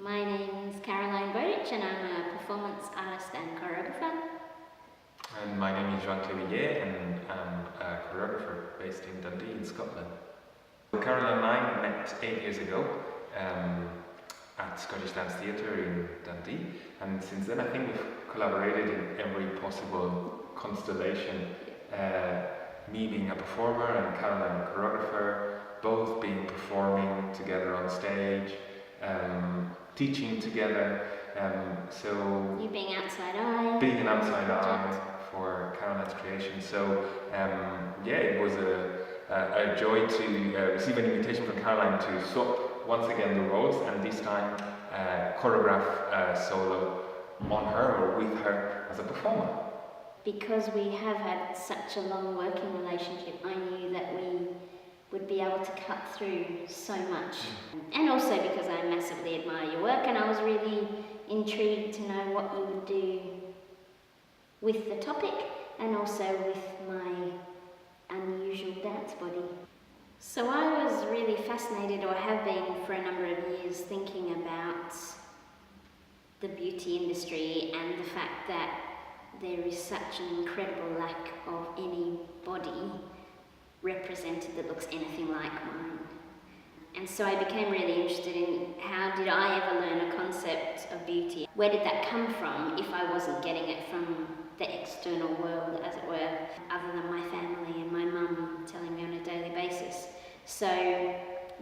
My name's Bowditch and I'm a performance artist and choreographer. And my name is Joan Clevillé and I'm a choreographer based in Dundee in Scotland. Caroline and I met 8 years ago at Scottish Dance Theatre in Dundee, and since then I think we've collaborated in every possible constellation. Me being a performer and Caroline a choreographer, both being performing together on stage, teaching together. So you being outside eye. Being an outside eye for Caroline's creation. So yeah, it was a joy to receive an invitation from Caroline to swap once again the roles, and this time choreograph solo on her or with her as a performer. Because we have had such a long working relationship, I knew that we would be able to cut through so much. And also because I massively admire your work, and I was really intrigued to know what you would do with the topic and also with my unusual dance body. So I was really fascinated, or have been for a number of years, thinking about the beauty industry and the fact that there is such an incredible lack of any body represented that looks anything like mine. And so I became really interested in how did I ever learn a concept of beauty? Where did that come from if I wasn't getting it from the external world, as it were, other than my family and my mum telling me on a daily basis? So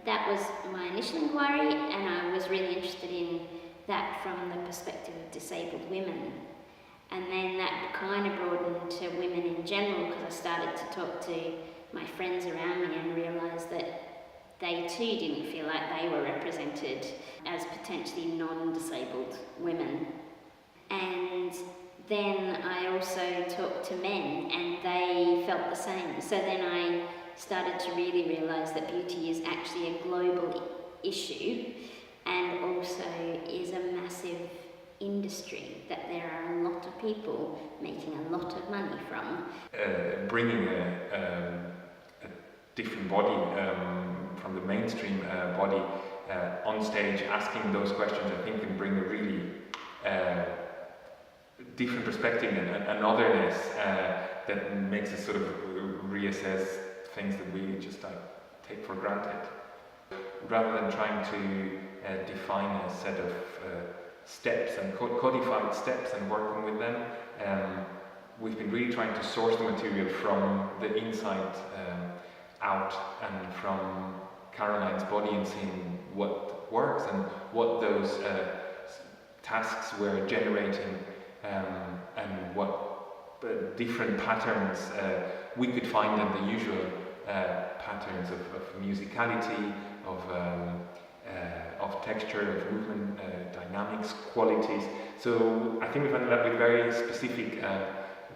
that was my initial inquiry, and I was really interested in that from the perspective of disabled women. And then that kind of broadened to women in general, because I started to talk to my friends around me and realised that they too didn't feel like they were represented as potentially non-disabled women. And then I also talked to men and they felt the same. So then I started to really realise that beauty is actually a global issue and also is a massive industry that there are a lot of people making a lot of money from. Bringing a different body from the mainstream body on stage, asking those questions, I think can bring a really different perspective and otherness that makes us sort of reassess things that we just take for granted. Rather than trying to define a set of steps and codified steps and working with them, we've been really trying to source the material from the inside out and from Caroline's body, and seeing what works and what those tasks were generating, and what different patterns we could find in the usual patterns of musicality, of texture, of movement, dynamics, qualities. So I think we've ended up with very specific,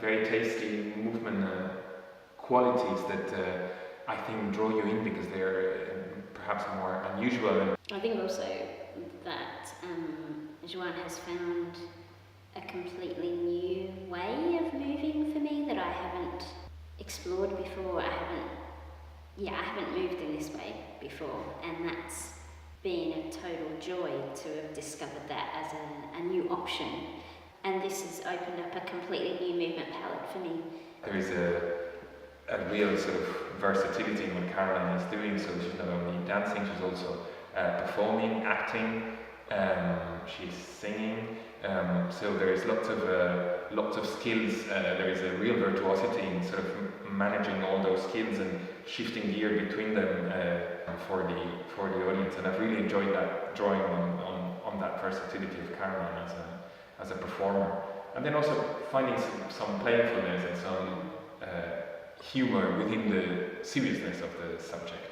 very tasty movement qualities that I think draw you in because they're perhaps more unusual. I think also that Joan has found a completely new way of moving for me that I haven't explored before. I haven't moved in this way before, and that's been a total joy to have discovered that as a new option. And this has opened up a completely new movement palette for me. There is a real sort of versatility in what Caroline is doing. So she's not only dancing, she's also performing, acting, she's singing. So there is lots of skills. There is a real virtuosity in sort of managing all those skills and shifting gear between them for the audience. And I've really enjoyed that, drawing on that versatility of Caroline as a performer. And then also finding some playfulness and some humor within the seriousness of the subject.